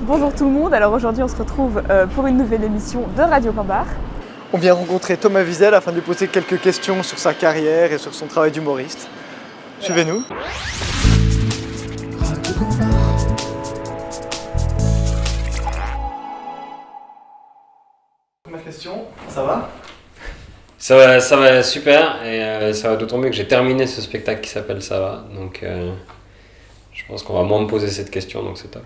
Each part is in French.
Bonjour tout le monde, alors aujourd'hui on se retrouve pour une nouvelle émission de Radio Cambar. On vient rencontrer Thomas Wiesel afin de lui poser quelques questions sur sa carrière et sur son travail d'humoriste. Suivez-nous. Radio Cambar. Première question, ça va ? Ça va super, et ça va d'autant mieux que j'ai terminé ce spectacle qui s'appelle Ça va, donc je pense qu'on va moins me poser cette question, donc c'est top.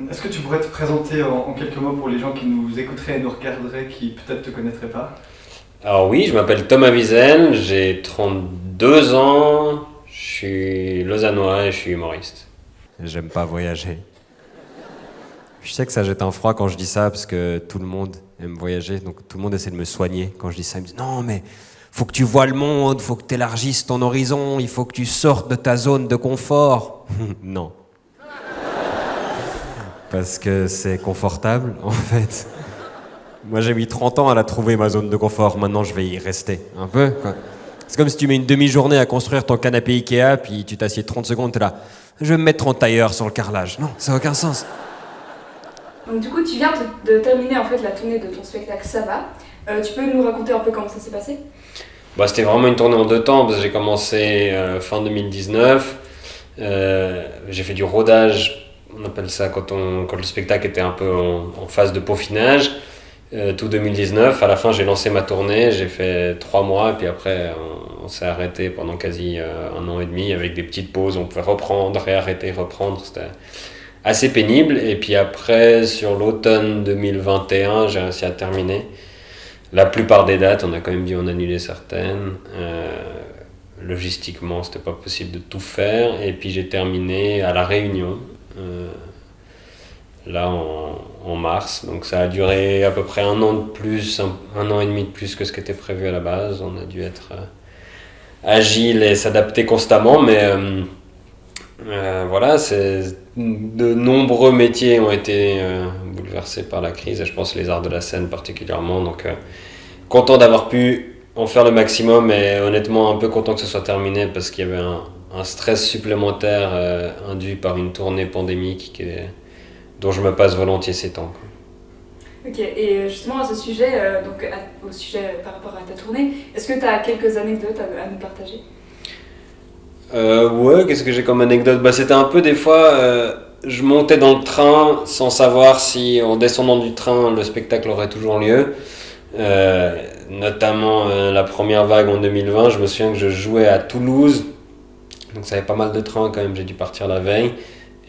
Est-ce que tu pourrais te présenter en quelques mots pour les gens qui nous écouteraient et nous regarderaient, qui peut-être ne te connaîtraient pas ? Alors oui, je m'appelle Thomas Wiesel, j'ai 32 ans, je suis lausannois et je suis humoriste. J'aime pas voyager. Je sais que ça jette un froid quand je dis ça, parce que tout le monde aime voyager, donc tout le monde essaie de me soigner quand je dis ça. Ils me disent « Non, mais faut que tu vois le monde, faut que tu élargisses ton horizon, il faut que tu sortes de ta zone de confort. » Non. Parce que c'est confortable, en fait. Moi, j'ai mis 30 ans à la trouver, ma zone de confort. Maintenant, je vais y rester un peu, quoi. C'est comme si tu mets une demi-journée à construire ton canapé Ikea, puis tu t'assieds 30 secondes, t'es là. Je vais me mettre en tailleur sur le carrelage. Non, ça n'a aucun sens. Donc du coup tu viens de terminer en fait la tournée de ton spectacle Ça va. Tu peux nous raconter un peu comment ça s'est passé ? C'était vraiment une tournée en 2 temps, parce que j'ai commencé fin 2019, j'ai fait du rodage, on appelle ça quand le spectacle était un peu en phase de peaufinage, tout 2019. À la fin j'ai lancé ma tournée, j'ai fait 3 mois, et puis après on s'est arrêté pendant quasi 1 an et demi avec des petites pauses, on pouvait reprendre, réarrêter, reprendre, c'était assez pénible. Et puis après, sur l'automne 2021, j'ai réussi à terminer la plupart des dates. On a quand même dû en annuler certaines. Logistiquement, c'était pas possible de tout faire. Et puis j'ai terminé à La Réunion, là en mars. Donc ça a duré à peu près 1 an de plus, un an et demi de plus que ce qui était prévu à la base. On a dû être agile et s'adapter constamment, mais voilà, de nombreux métiers ont été bouleversés par la crise, et je pense les arts de la scène particulièrement. Donc content d'avoir pu en faire le maximum, et honnêtement un peu content que ce soit terminé, parce qu'il y avait un stress supplémentaire induit par une tournée pandémique dont je me passe volontiers ces temps. Ok, et justement à ce sujet, au sujet par rapport à ta tournée, est-ce que tu as quelques anecdotes à nous partager ? Ouais, qu'est-ce que j'ai comme anecdote ? C'était un peu des fois, je montais dans le train sans savoir si en descendant du train le spectacle aurait toujours lieu. Notamment la première vague en 2020, je me souviens que je jouais à Toulouse, donc ça avait pas mal de trains quand même, j'ai dû partir la veille.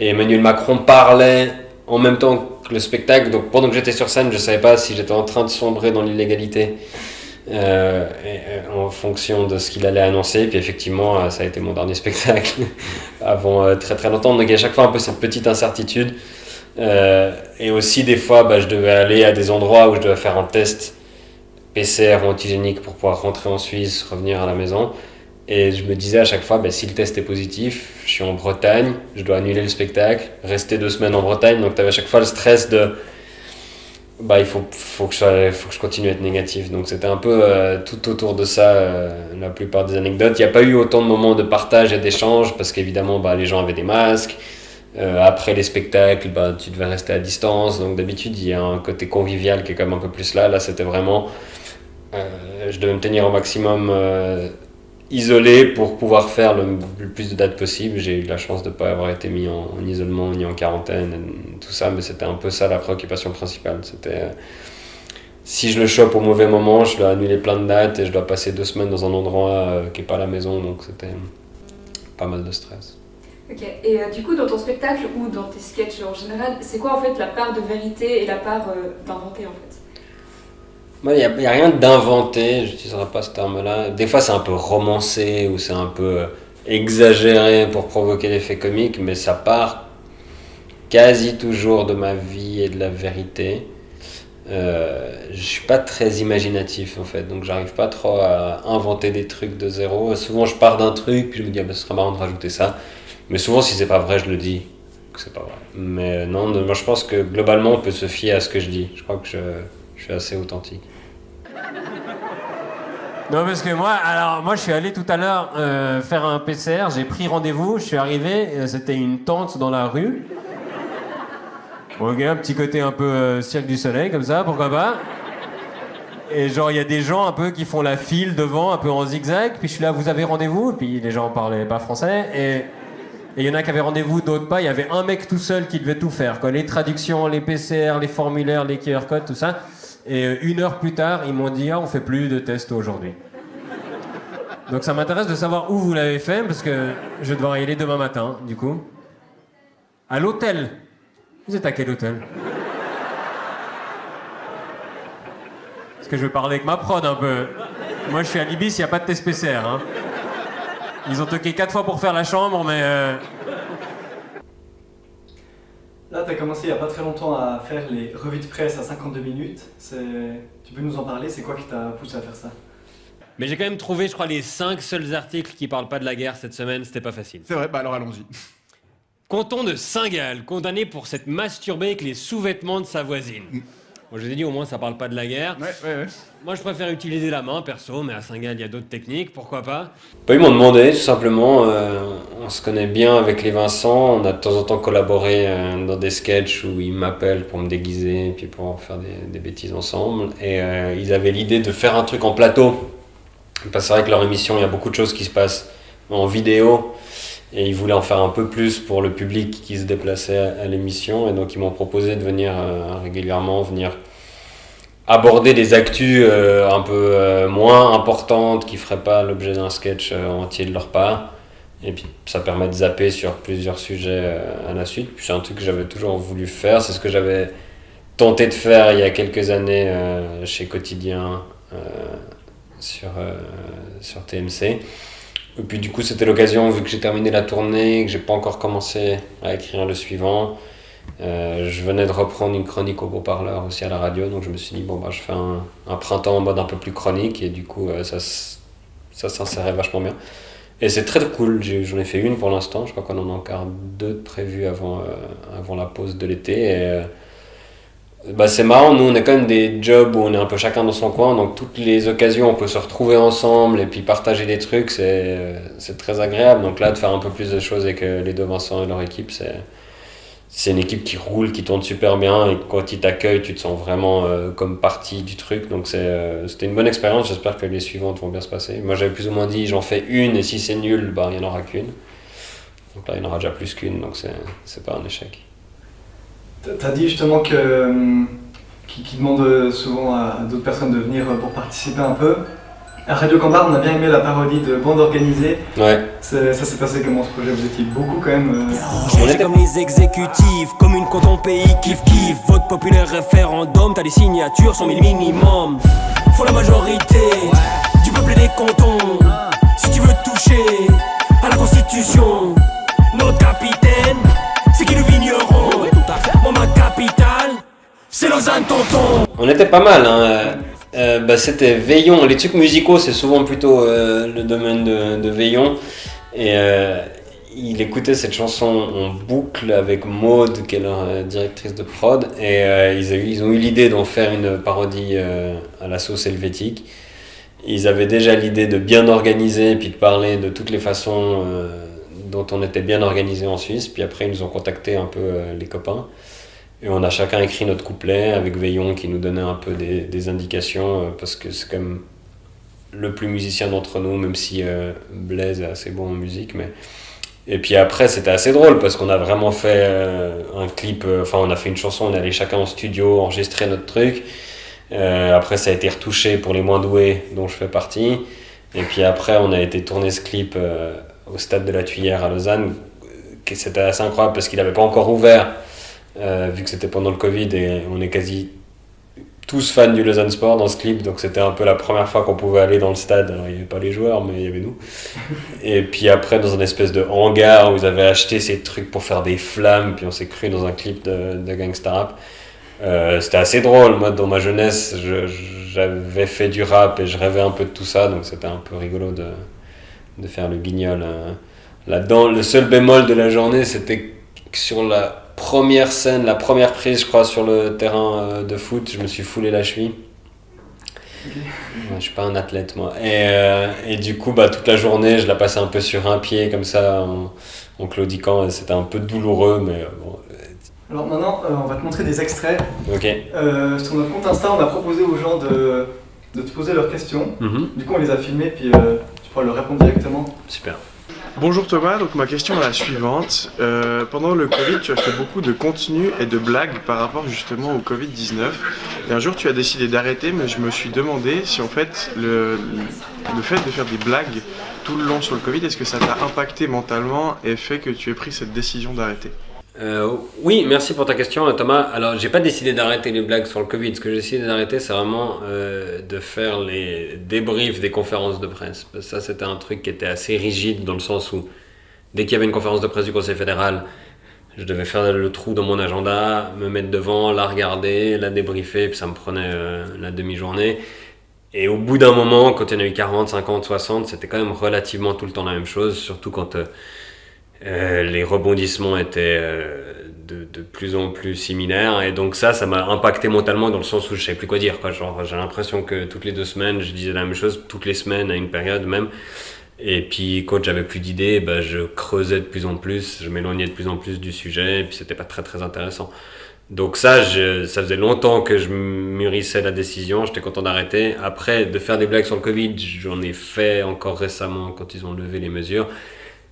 Et Emmanuel Macron parlait en même temps que le spectacle, donc pendant que j'étais sur scène, je savais pas si j'étais en train de sombrer dans l'illégalité. En fonction de ce qu'il allait annoncer. Puis effectivement ça a été mon dernier spectacle avant très très longtemps, donc il y a chaque fois un peu cette petite incertitude, et aussi des fois je devais aller à des endroits où je devais faire un test PCR ou antigénique pour pouvoir rentrer en Suisse, revenir à la maison, et je me disais à chaque fois si le test est positif, je suis en Bretagne, je dois annuler le spectacle, rester 2 semaines en Bretagne, donc tu avais à chaque fois le stress de il faut que je continue à être négatif. Donc c'était un peu tout autour de ça, la plupart des anecdotes. Il n'y a pas eu autant de moments de partage et d'échange, parce qu'évidemment les gens avaient des masques. Après les spectacles, tu devais rester à distance. Donc d'habitude il y a un côté convivial qui est quand même un peu plus là. Là c'était vraiment, je devais me tenir au maximum isolé pour pouvoir faire le plus de dates possible. J'ai eu la chance de ne pas avoir été mis en isolement ni en quarantaine, tout ça, mais c'était un peu ça la préoccupation principale. C'était si je le chope au mauvais moment, je dois annuler plein de dates et je dois passer 2 semaines dans un endroit qui n'est pas la maison, donc c'était pas mal de stress. Ok, et du coup dans ton spectacle ou dans tes sketchs en général, c'est quoi en fait la part de vérité et la part d'inventé en fait ? Il n'y a rien d'inventé, je n'utiliserai pas ce terme-là. Des fois, c'est un peu romancé ou c'est un peu exagéré pour provoquer l'effet comique, mais ça part quasi toujours de ma vie et de la vérité. Je suis pas très imaginatif en fait, donc j'arrive pas trop à inventer des trucs de zéro. Souvent, je pars d'un truc, puis je me dis ce serait marrant de rajouter ça. Mais souvent, si c'est pas vrai, je le dis que c'est pas vrai. Mais non, moi je pense que globalement, on peut se fier à ce que je dis. Je crois que je suis assez authentique. Non, parce que moi je suis allé tout à l'heure faire un PCR, j'ai pris rendez-vous, je suis arrivé, c'était une tante dans la rue. Ok, un petit côté un peu Cirque du Soleil, comme ça, pourquoi pas. Et genre, il y a des gens un peu qui font la file devant, un peu en zigzag, puis je suis là, vous avez rendez-vous, puis les gens parlaient pas français, et il y en a qui avaient rendez-vous, d'autres pas. Il y avait un mec tout seul qui devait tout faire, quoi. Les traductions, les PCR, les formulaires, les QR codes, tout ça. Et 1 heure plus tard, ils m'ont dit, on fait plus de tests aujourd'hui. Donc ça m'intéresse de savoir où vous l'avez fait, parce que je vais devoir y aller demain matin, du coup. À l'hôtel. Vous êtes à quel hôtel? Parce que je vais parler avec ma prod un peu. Moi, je suis à l'Ibis, il n'y a pas de test PCR, hein. Ils ont toqué 4 fois pour faire la chambre, mais... Là, tu as commencé il n'y a pas très longtemps à faire les revues de presse à 52 minutes. Tu peux nous en parler? C'est quoi qui t'a poussé à faire ça? Mais j'ai quand même trouvé, je crois, les 5 seuls articles qui parlent pas de la guerre cette semaine, c'était pas facile. C'est vrai, bah alors allons-y. Canton de Saint-Gall, condamné pour s'être masturbé avec les sous-vêtements de sa voisine. Bon, je vous ai dit, au moins, ça parle pas de la guerre. Ouais. Moi, je préfère utiliser la main, perso, mais à Saint-Gall, il y a d'autres techniques, pourquoi pas. Bah, ils m'ont demandé, tout simplement. On se connaît bien avec les Vincent. On a de temps en temps collaboré dans des sketchs où ils m'appellent pour me déguiser et puis pour faire des bêtises ensemble. Et ils avaient l'idée de faire un truc en plateau. Parce que c'est vrai que leur émission, il y a beaucoup de choses qui se passent en vidéo. Et ils voulaient en faire un peu plus pour le public qui se déplaçait à l'émission. Et donc ils m'ont proposé de venir régulièrement, venir aborder des actus un peu moins importantes qui ne feraient pas l'objet d'un sketch entier de leur part. Et puis ça permet de zapper sur plusieurs sujets à la suite. Puis c'est un truc que j'avais toujours voulu faire. C'est ce que j'avais tenté de faire il y a quelques années chez Quotidien sur TMC. Et puis du coup c'était l'occasion, vu que j'ai terminé la tournée, que j'ai pas encore commencé à écrire le suivant, je venais de reprendre une chronique au Beau-Parleur aussi à la radio, donc je me suis dit bon bah je fais un printemps en mode un peu plus chronique et du coup ça s'insérait vachement bien. Et c'est très cool, j'en ai fait une pour l'instant, je crois qu'on en a encore 2 prévues avant la pause de l'été. Et, bah c'est marrant, nous on a quand même des jobs où on est un peu chacun dans son coin, donc toutes les occasions on peut se retrouver ensemble et puis partager des trucs, c'est très agréable. Donc là de faire un peu plus de choses avec les deux Vincent et leur équipe, c'est une équipe qui roule, qui tourne super bien et quand ils t'accueillent tu te sens vraiment comme partie du truc, donc c'était une bonne expérience. J'espère que les suivantes vont bien se passer. Moi j'avais plus ou moins dit j'en fais une et si c'est nul, bah il n'y en aura qu'une. Donc là il y en aura déjà plus qu'une, donc c'est pas un échec. T'as dit justement qu'ils demandent souvent à d'autres personnes de venir pour participer un peu. À Radio Cambard, on a bien aimé la parodie de Bande Organisée. Ouais. Ça s'est passé comment ce projet? Vous étiez beaucoup quand même. On était comme les exécutifs, comme une canton pays kiff. Vote populaire référendum, t'as des signatures, 100 000 minimum. Faut la majorité du peuple et des cantons. Si tu veux toucher à la constitution, notre capitaine, c'est qui le vigneron. Moi ma capitale, c'est Lausanne tonton. On était pas mal, hein. C'était Veillon. Les trucs musicaux, c'est souvent plutôt le domaine de Veillon. Et il écoutait cette chanson en boucle avec Maude, qui est leur directrice de prod. Et ils ont eu l'idée d'en faire une parodie à la sauce helvétique. Ils avaient déjà l'idée de bien organiser, puis de parler de toutes les façons dont on était bien organisé en Suisse. Puis après, ils nous ont contacté un peu les copains. Et on a chacun écrit notre couplet avec Veillon qui nous donnait un peu des indications parce que c'est quand même le plus musicien d'entre nous, même si Blaise est assez bon en musique. Et puis après c'était assez drôle parce qu'on a vraiment fait un clip, on a fait une chanson, on est allé chacun en studio enregistrer notre truc. Après ça a été retouché pour les moins doués dont je fais partie. Et puis après on a été tourner ce clip au stade de la Tuyère à Lausanne. C'était assez incroyable parce qu'il n'avait pas encore ouvert. Vu que c'était pendant le Covid et on est quasi tous fans du Lausanne Sport dans ce clip, donc c'était un peu la première fois qu'on pouvait aller dans le stade. Alors il n'y avait pas les joueurs mais il y avait nous. Et puis après dans une espèce de hangar où ils avaient acheté ces trucs pour faire des flammes, puis on s'est cru dans un clip de gangsta rap. C'était assez drôle. Moi dans ma jeunesse j'avais fait du rap et je rêvais un peu de tout ça, donc c'était un peu rigolo de faire le guignol là-dedans. Le seul bémol de la journée, c'était que sur la première scène, la première prise, je crois, sur le terrain de foot, je me suis foulé la cheville. Okay. Ouais, je suis pas un athlète, moi. Et du coup, toute la journée, je la passais un peu sur un pied, comme ça, en claudiquant. C'était un peu douloureux, mais bon, Alors maintenant, on va te montrer des extraits. Ok. Sur notre compte Insta, on a proposé aux gens de te poser leurs questions. Du coup, on les a filmés, puis tu pourras leur répondre directement. Super. Bonjour Thomas, donc ma question est la suivante. Pendant le Covid, tu as fait beaucoup de contenu et de blagues par rapport justement au Covid-19. Et un jour, tu as décidé d'arrêter, mais je me suis demandé si en fait le fait de faire des blagues tout le long sur le Covid, est-ce que ça t'a impacté mentalement et fait que tu aies pris cette décision d'arrêter? Oui, merci pour ta question Thomas. Alors j'ai pas décidé d'arrêter les blagues sur le Covid. Ce que j'ai décidé d'arrêter, c'est vraiment de faire les débriefs des conférences de presse. Parce que ça, c'était un truc qui était assez rigide dans le sens où dès qu'il y avait une conférence de presse du Conseil fédéral, je devais faire le trou dans mon agenda, me mettre devant, la regarder, la débriefer, puis ça me prenait la demi-journée. Et au bout d'un moment, quand il y en a eu 40, 50, 60, c'était quand même relativement tout le temps la même chose, surtout quand les rebondissements étaient de plus en plus similaires. Et donc ça m'a impacté mentalement dans le sens où je savais plus quoi dire, quoi. Genre, j'ai l'impression que toutes les 2 semaines, je disais la même chose, toutes les semaines à une période même. Et puis quand j'avais plus d'idées, je creusais de plus en plus, je m'éloignais de plus en plus du sujet, et puis c'était pas très très intéressant. Donc ça faisait longtemps que je mûrissais la décision, j'étais content d'arrêter. Après, de faire des blagues sur le Covid, j'en ai fait encore récemment quand ils ont levé les mesures.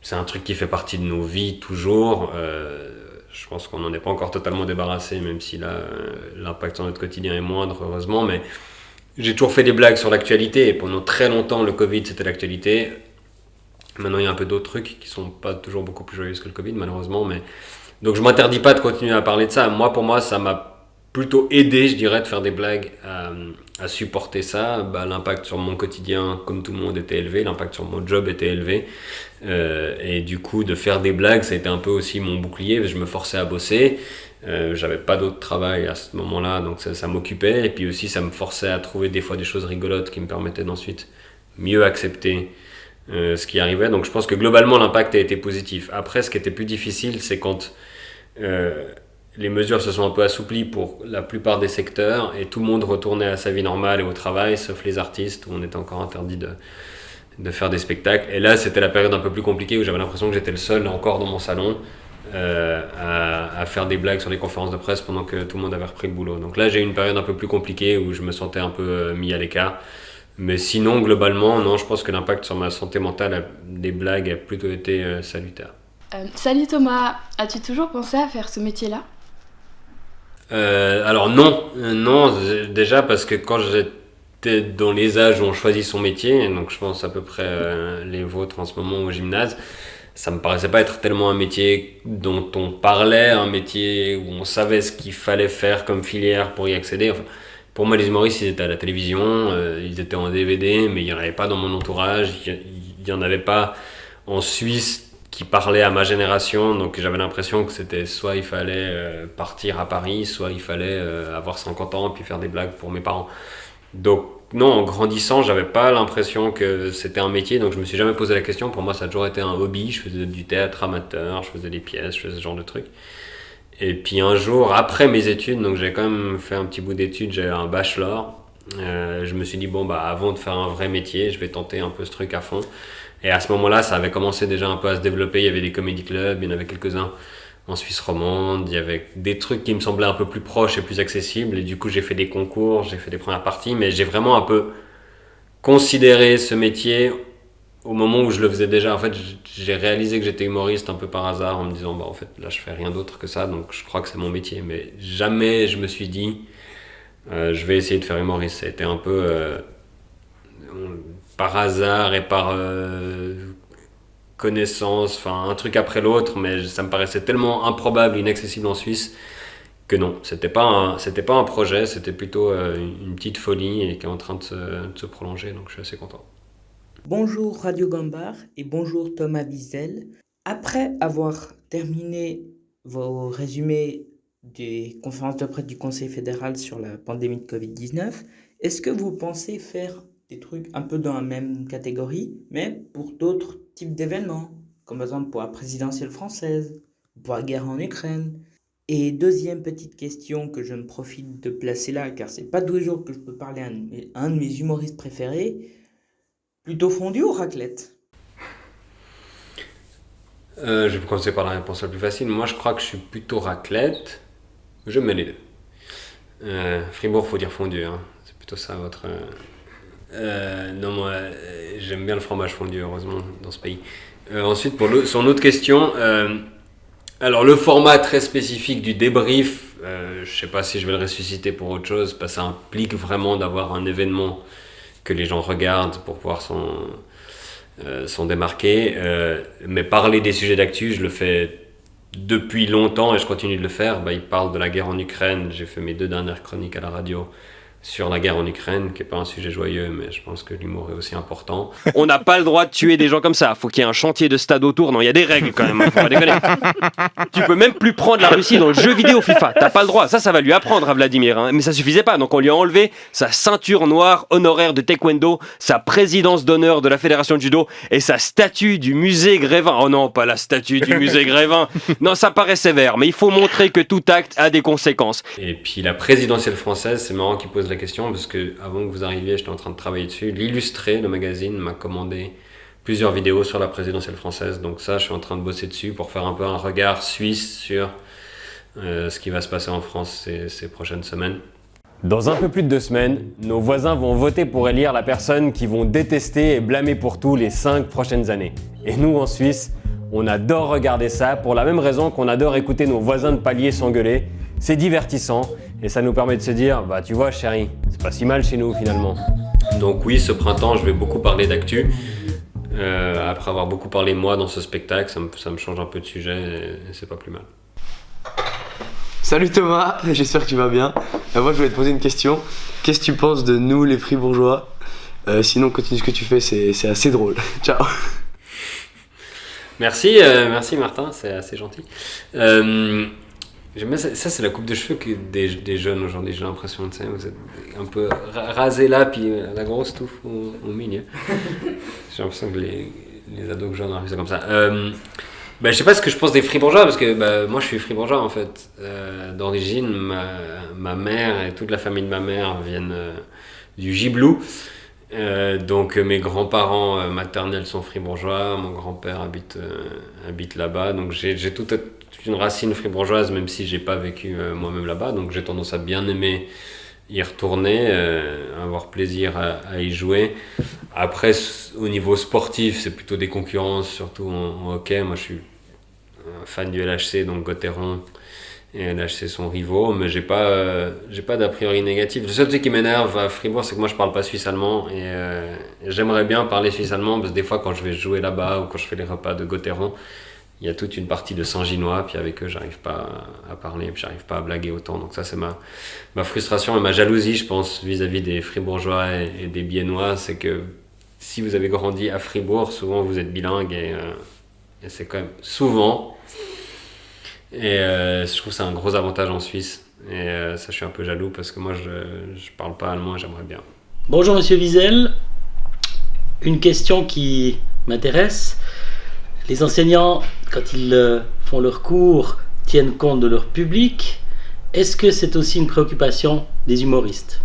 C'est un truc qui fait partie de nos vies toujours. Je pense qu'on n'en est pas encore totalement débarrassé, même si là, l'impact sur notre quotidien est moindre, heureusement. Mais j'ai toujours fait des blagues sur l'actualité, et pendant très longtemps, le Covid, c'était l'actualité. Maintenant, il y a un peu d'autres trucs qui sont pas toujours beaucoup plus joyeux que le Covid, malheureusement. Mais donc, je m'interdis pas de continuer à parler de ça. Pour moi, ça m'a plutôt aidé, je dirais, de faire des blagues à supporter ça. L'impact sur mon quotidien, comme tout le monde, était élevé. L'impact sur mon job était élevé. Et du coup, de faire des blagues, ça a été un peu aussi mon bouclier. Je me forçais à bosser. J'avais pas d'autre travail à ce moment-là, donc ça m'occupait. Et puis aussi, ça me forçait à trouver des fois des choses rigolotes qui me permettaient d'ensuite mieux accepter ce qui arrivait. Donc je pense que globalement, l'impact a été positif. Après, ce qui était plus difficile, c'est quand les mesures se sont un peu assouplies pour la plupart des secteurs et tout le monde retournait à sa vie normale et au travail, sauf les artistes, où on était encore interdit de faire des spectacles. Et là, c'était la période un peu plus compliquée où j'avais l'impression que j'étais le seul encore dans mon salon à faire des blagues sur les conférences de presse pendant que tout le monde avait repris le boulot. Donc là, j'ai eu une période un peu plus compliquée où je me sentais un peu mis à l'écart. Mais sinon, globalement, non, je pense que l'impact sur ma santé mentale des blagues a plutôt été salutaire. Salut Thomas, as-tu toujours pensé à faire ce métier-là ? Alors non, déjà parce que quand j'étais dans les âges où on choisit son métier, donc je pense à peu près les vôtres en ce moment au gymnase, ça me paraissait pas être tellement un métier dont on parlait, un métier où on savait ce qu'il fallait faire comme filière pour y accéder. Enfin, pour moi, les humoristes, ils étaient à la télévision, ils étaient en DVD, mais il n'y en avait pas dans mon entourage, il n'y en avait pas en Suisse qui parlaient à ma génération, donc j'avais l'impression que c'était soit il fallait partir à Paris, soit il fallait avoir 50 ans puis faire des blagues pour mes parents. Donc non, en grandissant, j'avais pas l'impression que c'était un métier, donc je me suis jamais posé la question. Pour moi, ça a toujours été un hobby, je faisais du théâtre amateur, je faisais des pièces, je faisais ce genre de trucs. Et puis un jour, après mes études, donc j'ai quand même fait un petit bout d'études, j'ai un bachelor, je me suis dit avant de faire un vrai métier, je vais tenter un peu ce truc à fond. Et à ce moment-là, ça avait commencé déjà un peu à se développer. Il y avait des comédie clubs, il y en avait quelques-uns en Suisse romande. Il y avait des trucs qui me semblaient un peu plus proches et plus accessibles. Et du coup, j'ai fait des concours, j'ai fait des premières parties. Mais j'ai vraiment un peu considéré ce métier au moment où je le faisais déjà. En fait, j'ai réalisé que j'étais humoriste un peu par hasard en me disant, en fait, là, je fais rien d'autre que ça. Donc, je crois que c'est mon métier. Mais jamais je me suis dit, je vais essayer de faire humoriste. C'était un peu... par hasard et par connaissance, enfin un truc après l'autre, mais ça me paraissait tellement improbable, inaccessible en Suisse, que non, c'était pas un projet, c'était plutôt une petite folie et qui est en train de se prolonger, donc je suis assez content. Bonjour Radio Gambard et bonjour Thomas Wiesel. Après avoir terminé vos résumés des conférences de presse du Conseil fédéral sur la pandémie de Covid-19, est-ce que vous pensez faire des trucs un peu dans la même catégorie, mais pour d'autres types d'événements, comme par exemple pour la présidentielle française, pour la guerre en Ukraine? Et deuxième petite question que je me profite de placer là, car c'est pas tous les jours que je peux parler à un de mes humoristes préférés, plutôt fondue ou raclette? Je vais commencer par la réponse la plus facile. Moi, je crois que je suis plutôt raclette. Je mets les deux. Fribourg, faut dire fondu. Hein. C'est plutôt ça votre. Non, moi, j'aime bien le fromage fondu, heureusement, dans ce pays. Ensuite, sur notre question, alors le format très spécifique du débrief, je sais pas si je vais le ressusciter pour autre chose, parce que ça implique vraiment d'avoir un événement que les gens regardent pour pouvoir s'en démarquer. Mais parler des sujets d'actu, je le fais depuis longtemps et je continue de le faire. Il parle de la guerre en Ukraine. J'ai fait mes 2 dernières chroniques à la radio sur la guerre en Ukraine, qui n'est pas un sujet joyeux, mais je pense que l'humour est aussi important. On n'a pas le droit de tuer des gens comme ça. Faut qu'il y ait un chantier de stade autour. Non, il y a des règles quand même. Faut pas déconner. Tu peux même plus prendre la Russie dans le jeu vidéo FIFA. T'as pas le droit. Ça va lui apprendre à Vladimir. Hein. Mais ça suffisait pas. Donc on lui a enlevé sa ceinture noire honoraire de taekwondo, sa présidence d'honneur de la fédération de judo et sa statue du musée Grévin. Oh non, pas la statue du musée Grévin. Non, ça paraît sévère, mais il faut montrer que tout acte a des conséquences. Et puis la présidentielle française, c'est marrant qu'il pose la question parce que avant que vous arriviez, j'étais en train de travailler dessus. L'Illustré, le magazine, m'a commandé plusieurs vidéos sur la présidentielle française. Donc ça, je suis en train de bosser dessus pour faire un peu un regard suisse sur ce qui va se passer en France ces prochaines semaines. Dans un peu plus de 2 semaines, nos voisins vont voter pour élire la personne qu'ils vont détester et blâmer pour tout les 5 prochaines années. Et nous, en Suisse, on adore regarder ça pour la même raison qu'on adore écouter nos voisins de palier s'engueuler. C'est divertissant et ça nous permet de se dire « tu vois chérie, c'est pas si mal chez nous finalement ». Donc oui, ce printemps, je vais beaucoup parler d'actu. Après avoir beaucoup parlé moi dans ce spectacle, ça me change un peu de sujet et c'est pas plus mal. Salut Thomas, j'espère que tu vas bien. Moi je voulais te poser une question. Qu'est-ce que tu penses de nous les fribourgeois? Sinon continue ce que tu fais, c'est assez drôle. Ciao. Merci Martin, c'est assez gentil. J'aime bien ça, c'est la coupe de cheveux des jeunes aujourd'hui, j'ai l'impression, tu sais, vous êtes un peu rasé là, puis la grosse touffe au milieu. J'ai l'impression que les ados que j'en ai fait ça comme ça. Je sais pas ce que je pense des fribourgeois, parce que moi je suis fribourgeois en fait. D'origine, ma mère et toute la famille de ma mère viennent du Gibelou. Donc mes grands-parents maternels sont fribourgeois, mon grand-père habite là-bas, donc j'ai toute une racine fribourgeoise, même si j'ai pas vécu moi-même là-bas, donc j'ai tendance à bien aimer y retourner, avoir plaisir à y jouer. Après, au niveau sportif, c'est plutôt des concurrences, surtout en hockey. Moi je suis un fan du LHC, donc Gotteron et LHC sont rivaux, mais j'ai pas d'a priori négatif. Le seul truc qui m'énerve à Fribourg, c'est que moi je parle pas suisse-allemand et j'aimerais bien parler suisse-allemand parce que des fois quand je vais jouer là-bas ou quand je fais les repas de Gotteron, il y a toute une partie de Saint-Ginois, puis avec eux j'arrive pas à parler, puis j'arrive pas à blaguer autant. Donc ça c'est ma frustration et ma jalousie, je pense, vis-à-vis des Fribourgeois et des Biennois, c'est que si vous avez grandi à Fribourg, souvent vous êtes bilingue et c'est quand même souvent. Et je trouve que c'est un gros avantage en Suisse. Et ça, je suis un peu jaloux parce que moi, je parle pas allemand et j'aimerais bien. Bonjour Monsieur Wiesel. Une question qui m'intéresse. Les enseignants, quand ils font leurs cours, tiennent compte de leur public. Est-ce que c'est aussi une préoccupation des humoristes ?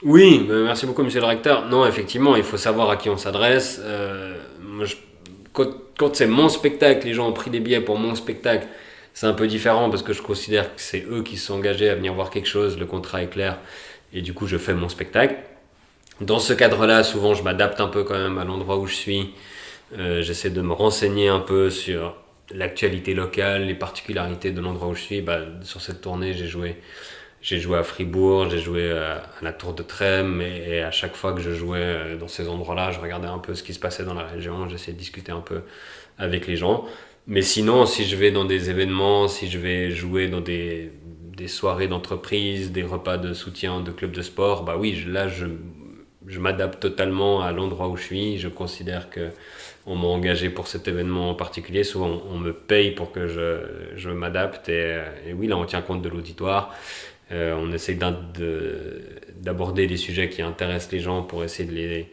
Oui, merci beaucoup Monsieur le Recteur. Non, effectivement, il faut savoir à qui on s'adresse. Moi, quand c'est mon spectacle, les gens ont pris des billets pour mon spectacle, c'est un peu différent parce que je considère que c'est eux qui se sont engagés à venir voir quelque chose, le contrat est clair et du coup je fais mon spectacle. Dans ce cadre-là, souvent je m'adapte un peu quand même à l'endroit où je suis. J'essaie de me renseigner un peu sur l'actualité locale, les particularités de l'endroit où je suis. Sur cette tournée, j'ai joué à Fribourg, j'ai joué à la Tour de Trême et à chaque fois que je jouais dans ces endroits-là, je regardais un peu ce qui se passait dans la région, j'essayais de discuter un peu avec les gens. Mais sinon, si je vais dans des événements, si je vais jouer dans des soirées d'entreprise, des repas de soutien de clubs de sport, je m'adapte totalement à l'endroit où je suis. Je considère qu'on m'a engagé pour cet événement en particulier. Souvent, on me paye pour que je m'adapte. Et oui, là, on tient compte de l'auditoire. On essaie d'aborder des sujets qui intéressent les gens pour essayer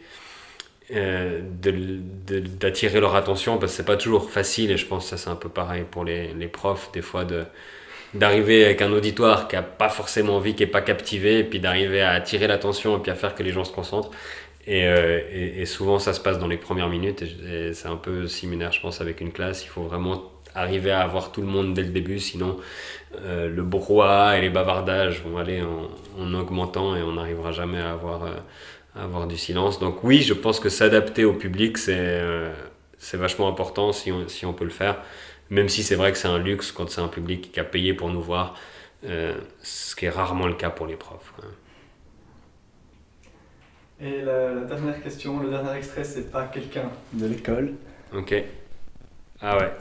d'attirer leur attention, parce que c'est pas toujours facile, et je pense que ça c'est un peu pareil pour les profs, des fois d'arriver avec un auditoire qui a pas forcément envie, qui est pas captivé, et puis d'arriver à attirer l'attention et puis à faire que les gens se concentrent. Et souvent, ça se passe dans les premières minutes. Et c'est un peu similaire, je pense, avec une classe. Il faut vraiment arriver à avoir tout le monde dès le début. Sinon, le brouhaha et les bavardages vont aller en augmentant et on n'arrivera jamais à avoir du silence. Donc oui, je pense que s'adapter au public, c'est vachement important si on peut le faire. Même si c'est vrai que c'est un luxe quand c'est un public qui a payé pour nous voir, ce qui est rarement le cas pour les profs. Et la dernière question, le dernier extrait, c'est pas quelqu'un de l'école. Ok. Ah ouais.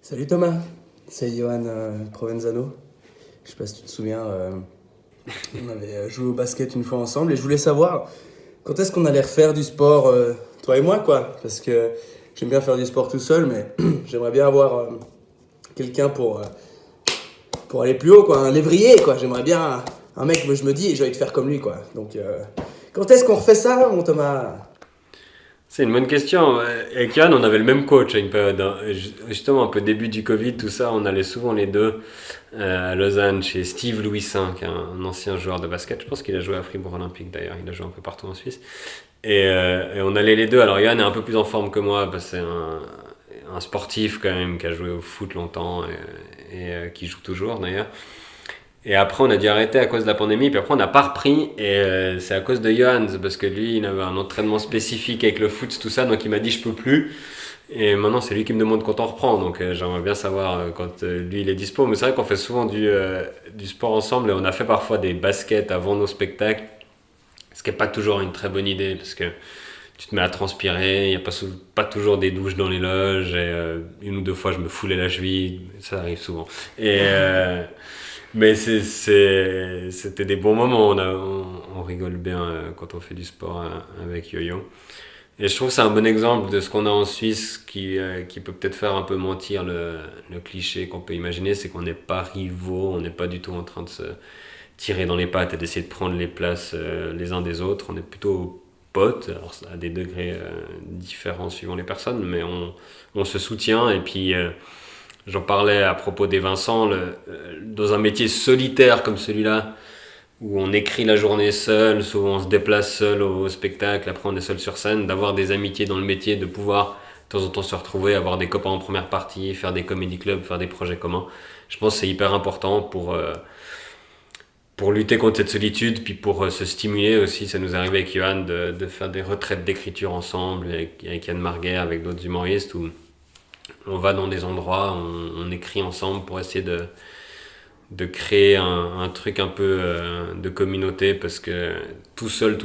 Salut Thomas, c'est Johan Provenzano. Je sais pas si tu te souviens, on avait joué au basket une fois ensemble et je voulais savoir quand est-ce qu'on allait refaire du sport, toi et moi quoi, parce que j'aime bien faire du sport tout seul, mais j'aimerais bien avoir quelqu'un pour aller plus haut quoi, un lévrier quoi. J'aimerais bien un mec, je me dis, j'ai envie de faire comme lui quoi. Donc quand est-ce qu'on refait ça, mon Thomas ? C'est une bonne question. Avec Yann, on avait le même coach à une période. Justement, un peu début du Covid, tout ça, on allait souvent les deux à Lausanne chez Steve Louisin, qui est un ancien joueur de basket. Je pense qu'il a joué à Fribourg Olympique d'ailleurs. Il a joué un peu partout en Suisse. Et on allait les deux. Alors Yann est un peu plus en forme que moi, parce que c'est un sportif quand même, qui a joué au foot longtemps et qui joue toujours d'ailleurs. Et après, on a dû arrêter à cause de la pandémie, puis après, on n'a pas repris, et c'est à cause de Johan, parce que lui, il avait un entraînement spécifique avec le foot, tout ça, donc il m'a dit, je peux plus. Et maintenant, c'est lui qui me demande quand on reprend, donc j'aimerais bien savoir quand lui, il est dispo. Mais c'est vrai qu'on fait souvent du sport ensemble, et on a fait parfois des baskets avant nos spectacles, ce qui n'est pas toujours une très bonne idée, parce que tu te mets à transpirer, il n'y a pas toujours des douches dans les loges, et une ou deux fois, je me foulais la cheville, ça arrive souvent. Mais c'était des bons moments, on rigole bien quand on fait du sport avec Yo-Yo. Et je trouve que c'est un bon exemple de ce qu'on a en Suisse qui peut peut-être faire un peu mentir le cliché qu'on peut imaginer, c'est qu'on n'est pas rivaux, on n'est pas du tout en train de se tirer dans les pattes et d'essayer de prendre les places les uns des autres, on est plutôt potes, alors à des degrés différents suivant les personnes, mais on se soutient et puis... J'en parlais à propos des Vincent, dans un métier solitaire comme celui-là, où on écrit la journée seul, souvent on se déplace seul au spectacle, après on est seul sur scène, d'avoir des amitiés dans le métier, de pouvoir de temps en temps se retrouver, avoir des copains en première partie, faire des comédie clubs, faire des projets communs. Je pense que c'est hyper important pour lutter contre cette solitude, puis pour se stimuler aussi. Ça nous est arrivé avec Johan de faire des retraites d'écriture ensemble, avec Yann Marguet, avec d'autres humoristes, où on va dans des endroits, on écrit ensemble pour essayer de créer un truc un peu de communauté, parce que tout seul,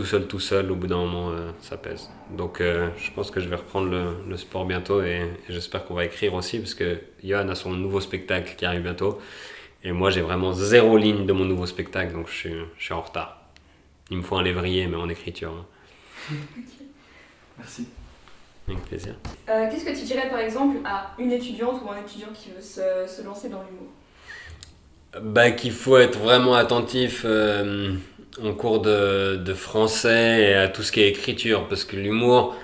au bout d'un moment, ça pèse. Donc je pense que je vais reprendre le sport bientôt et j'espère qu'on va écrire aussi, parce que Johan a son nouveau spectacle qui arrive bientôt et moi j'ai vraiment 0 ligne de mon nouveau spectacle, donc je suis en retard. Il me faut un lévrier, mais en écriture. Merci. Avec plaisir. Qu'est-ce que tu dirais par exemple à une étudiante ou un étudiant qui veut se lancer dans l'humour ? Qu'il faut être vraiment attentif en cours de français et à tout ce qui est écriture, parce que l'humour,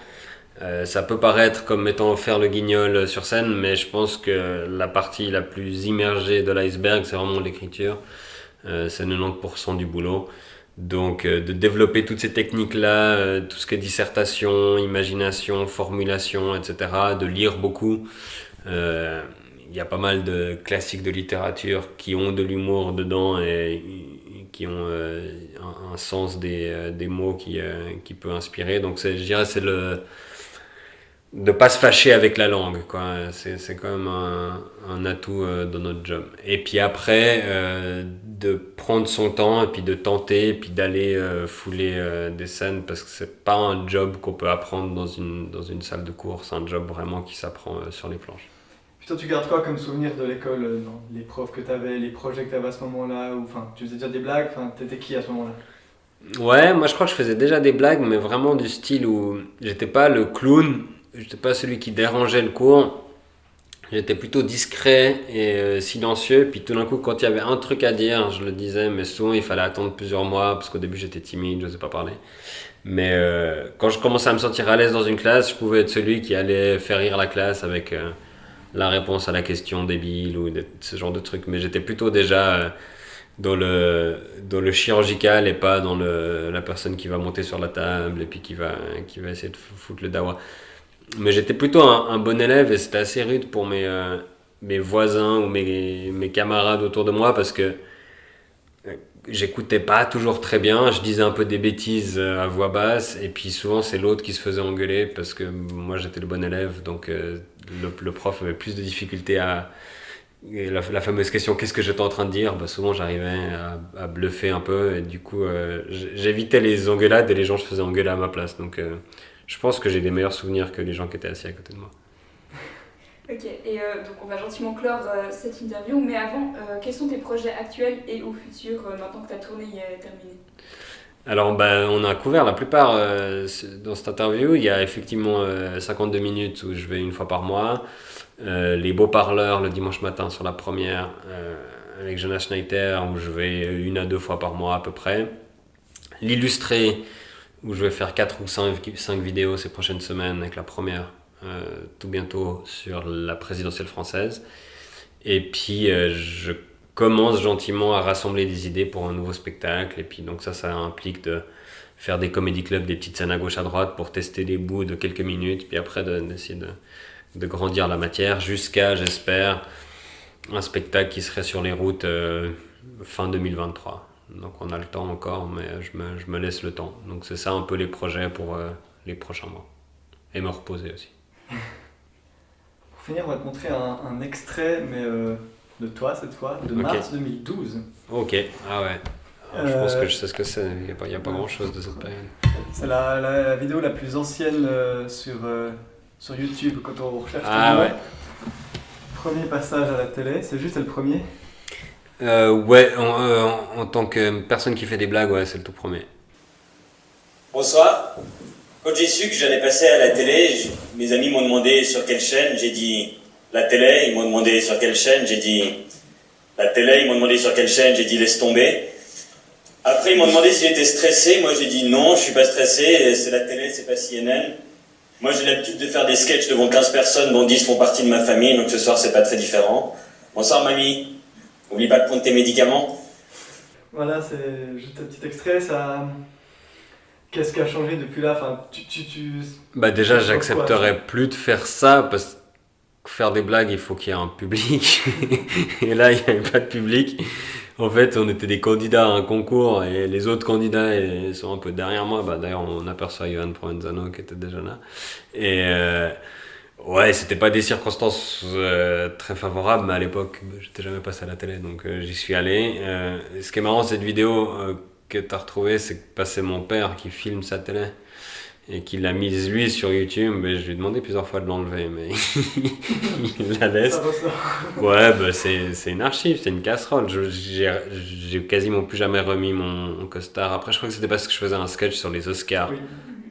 ça peut paraître comme étant faire le guignol sur scène, mais je pense que la partie la plus immergée de l'iceberg, c'est vraiment l'écriture. C'est 90% du boulot. Donc de développer toutes ces techniques-là, tout ce qui est dissertation, imagination, formulation, etc., de lire beaucoup. Il y a pas mal de classiques de littérature qui ont de l'humour dedans et qui ont un sens des mots qui peut inspirer. Donc je dirais c'est de pas se fâcher avec la langue, quoi. C'est quand même un atout dans notre job. Et puis après, de prendre son temps et puis de tenter et puis d'aller fouler des scènes, parce que c'est pas un job qu'on peut apprendre dans une salle de cours, c'est un job vraiment qui s'apprend sur les planches. Puis toi, tu gardes quoi comme souvenir de l'école, les profs que t'avais, les projets que t'avais à ce moment-là, ou enfin, tu faisais déjà des blagues, enfin, t'étais qui à ce moment-là ? Ouais, moi je crois que je faisais déjà des blagues, mais vraiment du style où j'étais pas le clown, j'étais pas celui qui dérangeait le cours, j'étais plutôt discret et silencieux, puis tout d'un coup quand il y avait un truc à dire, je le disais, mais souvent il fallait attendre plusieurs mois, parce qu'au début j'étais timide, je n'osais pas parler. Mais quand je commençais à me sentir à l'aise dans une classe, je pouvais être celui qui allait faire rire la classe avec la réponse à la question débile ou ce genre de truc, mais j'étais plutôt déjà dans le chirurgical et pas dans la personne qui va monter sur la table et puis qui va essayer de foutre le dawa. Mais j'étais plutôt un bon élève et c'était assez rude pour mes voisins ou mes camarades autour de moi parce que j'écoutais pas toujours très bien, je disais un peu des bêtises à voix basse et puis souvent c'est l'autre qui se faisait engueuler parce que moi j'étais le bon élève, donc le prof avait plus de difficultés et la fameuse question qu'est-ce que j'étais en train de dire, bah, souvent j'arrivais à bluffer un peu et du coup j'évitais les engueulades et les gens se faisaient engueuler à ma place, donc je pense que j'ai des meilleurs souvenirs que les gens qui étaient assis à côté de moi. Ok, et donc on va gentiment clore cette interview, mais avant, quels sont tes projets actuels et ou futurs maintenant que ta tournée est terminée? Alors on a couvert la plupart dans cette interview. Il y a effectivement 52 minutes où je vais une fois par mois, les beaux parleurs le dimanche matin sur la première avec Jonas Schneider où je vais 1 à 2 fois par mois à peu près, l'illustré où je vais faire 4 ou 5 vidéos ces prochaines semaines avec la première tout bientôt sur la présidentielle française. Et puis je commence gentiment à rassembler des idées pour un nouveau spectacle. Et puis donc ça implique de faire des comédie clubs, des petites scènes à gauche à droite pour tester des bouts de quelques minutes. Puis après d'essayer de grandir la matière jusqu'à, j'espère, un spectacle qui serait sur les routes fin 2023. Donc on a le temps encore, mais je me laisse le temps. Donc c'est ça un peu les projets pour les prochains mois. Et me reposer aussi. Pour finir, on va te montrer un extrait, mais de toi cette fois, de mars 2012. Ok, ah ouais. Alors, je pense que je sais ce que c'est, il n'y a pas grand chose de cette période. C'est la vidéo la plus ancienne sur YouTube quand on recherche. Ah ouais. Premier passage à la télé, c'est juste le premier. Ouais, en tant que personne qui fait des blagues, ouais, c'est le tout premier. Bonsoir. Quand j'ai su que j'allais passer à la télé, mes amis m'ont demandé sur quelle chaîne, j'ai dit la télé, ils m'ont demandé sur quelle chaîne, j'ai dit la télé, ils m'ont demandé sur quelle chaîne, j'ai dit laisse tomber. Après ils m'ont demandé si j'étais stressé, moi j'ai dit non, je suis pas stressé, c'est la télé, c'est pas CNN. Moi j'ai l'habitude de faire des sketchs devant 15 personnes dont 10 font partie de ma famille, donc ce soir c'est pas très différent. Bonsoir mamie, oublie pas de prendre tes médicaments. Voilà, c'est juste un petit extrait, ça... Qu'est-ce qui a changé depuis là? Enfin, Bah déjà, j'accepterais plus de faire ça parce que faire des blagues, il faut qu'il y ait un public. Et là, il n'y avait pas de public. En fait, on était des candidats à un concours et les autres candidats ils sont un peu derrière moi. Bah, d'ailleurs, on aperçoit Johan Provenzano qui était déjà là. Et ouais, c'était pas des circonstances très favorables, mais à l'époque, j'étais jamais passé à la télé, donc j'y suis allé. Ce qui est marrant, cette vidéo que tu as retrouvée, c'est que c'est mon père qui filme sa télé et qui l'a mise lui sur YouTube. Mais je lui ai demandé plusieurs fois de l'enlever, mais il la laisse. Ouais, bah c'est une archive, c'est une casserole. J'ai quasiment plus jamais remis mon costard. Après, je crois que c'était parce que je faisais un sketch sur les Oscars. Oui.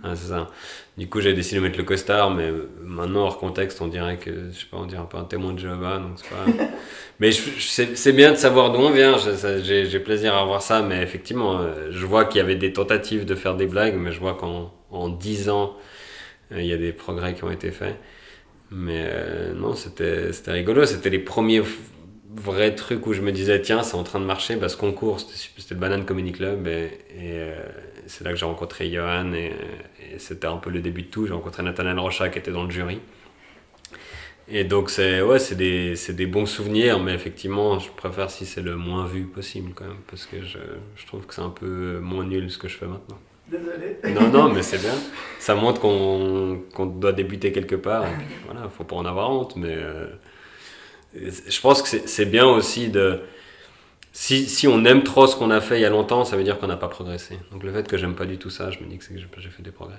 Ah, c'est ça. Du coup, j'ai décidé de mettre le costard, mais maintenant, hors contexte, on dirait que, je sais pas, on dirait un peu un témoin de Jéhovah, donc c'est pas... Mais c'est bien de savoir d'où on vient, j'ai plaisir à voir ça, mais effectivement, je vois qu'il y avait des tentatives de faire des blagues, mais je vois qu'en 10 ans, il y a des progrès qui ont été faits. Mais non, c'était rigolo, c'était les premiers vrais trucs où je me disais, tiens, c'est en train de marcher, ce concours, c'était le Banane Comedy Club, et c'est là que j'ai rencontré Johan, et c'était un peu le début de tout. J'ai rencontré Nathanaël Rocha qui était dans le jury. Et donc c'est des bons souvenirs, mais effectivement, je préfère si c'est le moins vu possible quand même, parce que je trouve que c'est un peu moins nul ce que je fais maintenant. Désolé. Non, mais c'est bien. Ça montre qu'on doit débuter quelque part, et puis voilà, faut pas en avoir honte, mais je pense que c'est bien aussi de... Si on aime trop ce qu'on a fait il y a longtemps, ça veut dire qu'on n'a pas progressé. Donc le fait que j'aime pas du tout ça, je me dis que c'est que j'ai fait des progrès.